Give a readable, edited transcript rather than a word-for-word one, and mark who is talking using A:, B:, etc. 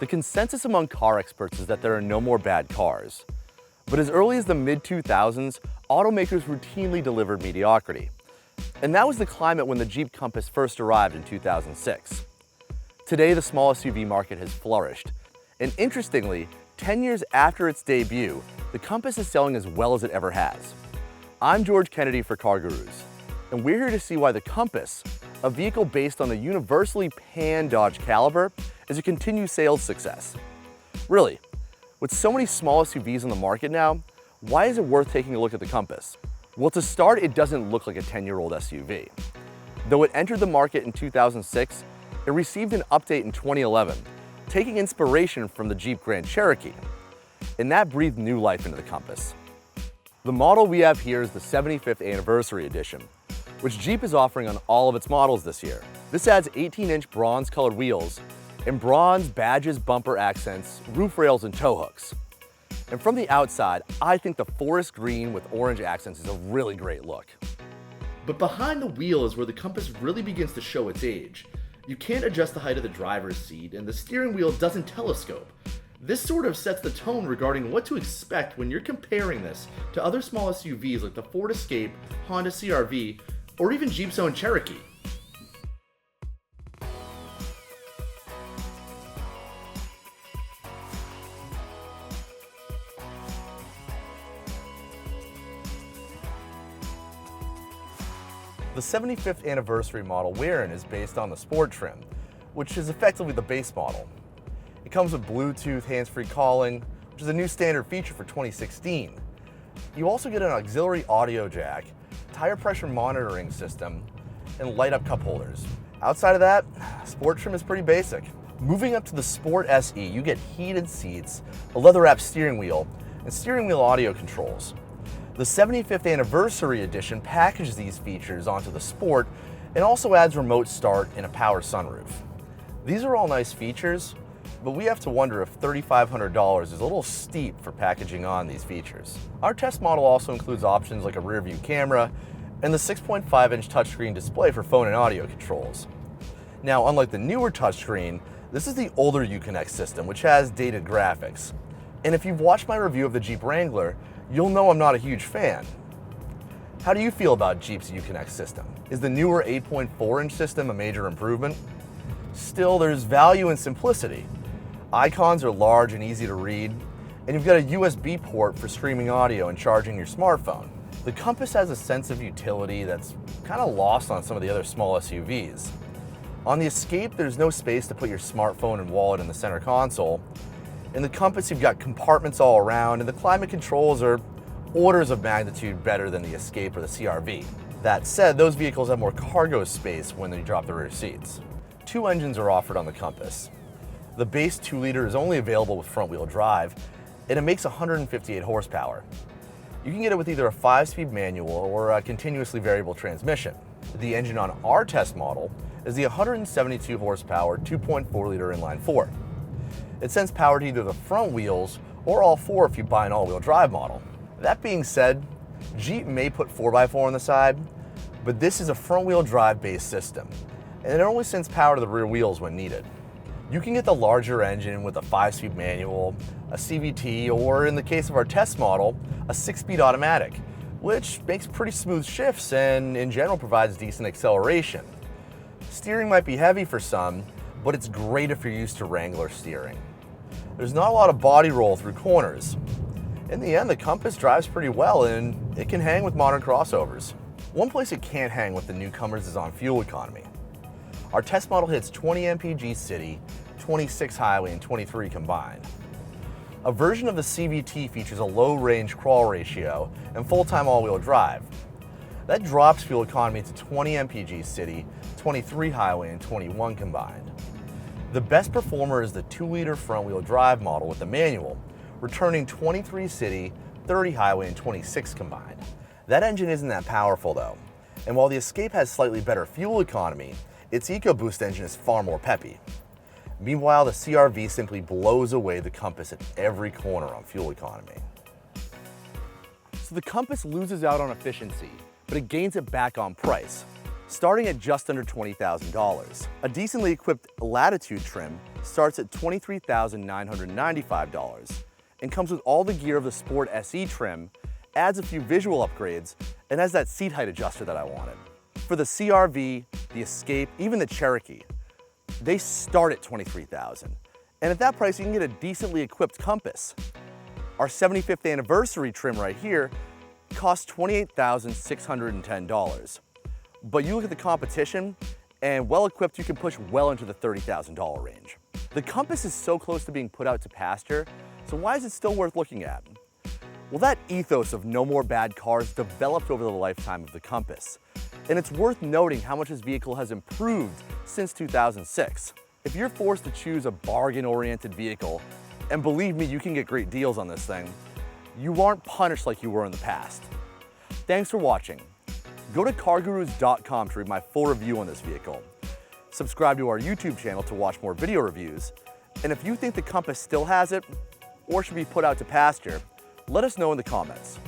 A: The consensus among car experts is that there are no more bad cars. But as early as the mid-2000s, automakers routinely delivered mediocrity. And that was the climate when the Jeep Compass first arrived in 2006. Today, the small SUV market has flourished. And interestingly, 10 years after its debut, the Compass is selling as well as it ever has. I'm George Kennedy for CarGurus, and we're here to see why the Compass, a vehicle based on the universally panned Dodge Caliber, is a continued sales success. Really, with so many small SUVs on the market now, why is it worth taking a look at the Compass? Well, to start, it doesn't look like a 10-year-old SUV. Though it entered the market in 2006, it received an update in 2011, taking inspiration from the Jeep Grand Cherokee, and that breathed new life into the Compass. The model we have here is the 75th Anniversary Edition, which Jeep is offering on all of its models this year. This adds 18-inch bronze-colored wheels and bronze badges, bumper accents, roof rails, and tow hooks. And from the outside, I think the forest green with orange accents is a really great look. But behind the wheel is where the Compass really begins to show its age. You can't adjust the height of the driver's seat, and the steering wheel doesn't telescope. This sort of sets the tone regarding what to expect when you're comparing this to other small SUVs like the Ford Escape, Honda CR-V, or even Jeep's own Cherokee. The 75th Anniversary model we're in is based on the Sport trim, which is effectively the base model. It comes with Bluetooth hands-free calling, which is a new standard feature for 2016. You also get an auxiliary audio jack, tire pressure monitoring system, and light-up cup holders. Outside of that, Sport trim is pretty basic. Moving up to the Sport SE, you get heated seats, a leather-wrapped steering wheel, and steering wheel audio controls. The 75th Anniversary Edition packages these features onto the Sport and also adds remote start and a power sunroof. These are all nice features, but we have to wonder if $3,500 is a little steep for packaging on these features. Our test model also includes options like a rear view camera and the 6.5-inch touchscreen display for phone and audio controls. Now, unlike the newer touchscreen, this is the older Uconnect system, which has dated graphics. And if you've watched my review of the Jeep Wrangler, you'll know I'm not a huge fan. How do you feel about Jeep's Uconnect system? Is the newer 8.4-inch system a major improvement? Still, there's value in simplicity. Icons are large and easy to read, and you've got a USB port for streaming audio and charging your smartphone. The Compass has a sense of utility that's kind of lost on some of the other small SUVs. On the Escape, there's no space to put your smartphone and wallet in the center console. In the Compass, you've got compartments all around, and the climate controls are orders of magnitude better than the Escape or the CR-V. That said, those vehicles have more cargo space when they drop the rear seats. Two engines are offered on the Compass. The base 2-liter is only available with front-wheel drive, and it makes 158 horsepower. You can get it with either a 5-speed manual or a continuously variable transmission. The engine on our test model is the 172 horsepower 2.4-liter inline-4. It sends power to either the front wheels or all four if you buy an all-wheel drive model. That being said, Jeep may put 4x4 on the side, but this is a front-wheel drive-based system, and it only sends power to the rear wheels when needed. You can get the larger engine with a 5-speed manual, a CVT, or in the case of our test model, a 6-speed automatic, which makes pretty smooth shifts and in general provides decent acceleration. Steering might be heavy for some, but it's great if you're used to Wrangler steering. There's not a lot of body roll through corners. In the end, the Compass drives pretty well and it can hang with modern crossovers. One place it can't hang with the newcomers is on fuel economy. Our test model hits 20 mpg city, 26 highway, and 23 combined. A version of the CVT features a low range crawl ratio and full-time all-wheel drive. That drops fuel economy to 20 mpg city, 23 highway, and 21 combined. The best performer is the 2-liter front-wheel drive model with the manual, returning 23 city, 30 highway, and 26 combined. That engine isn't that powerful though, and while the Escape has slightly better fuel economy, its EcoBoost engine is far more peppy. Meanwhile, the CR-V simply blows away the Compass at every corner on fuel economy. So the Compass loses out on efficiency, but it gains it back on price. starting at just under $20,000. A decently equipped Latitude trim starts at $23,995 and comes with all the gear of the Sport SE trim, adds a few visual upgrades, and has that seat height adjuster that I wanted. For the CR-V, the Escape, even the Cherokee, they start at $23,000. And at that price, you can get a decently equipped compass. Our 75th anniversary trim right here costs $28,610. But you look at the competition, and well-equipped, you can push well into the $30,000 range. The compass is so close to being put out to pasture, so why is it still worth looking at? Well, that ethos of no more bad cars developed over the lifetime of the compass. And it's worth noting how much this vehicle has improved since 2006. If you're forced to choose a bargain-oriented vehicle, and believe me, you can get great deals on this thing, you aren't punished like you were in the past. Thanks for watching. Go to CarGurus.com to read my full review on this vehicle. Subscribe to our YouTube channel to watch more video reviews. And if you think the Compass still has it, or should be put out to pasture, let us know in the comments.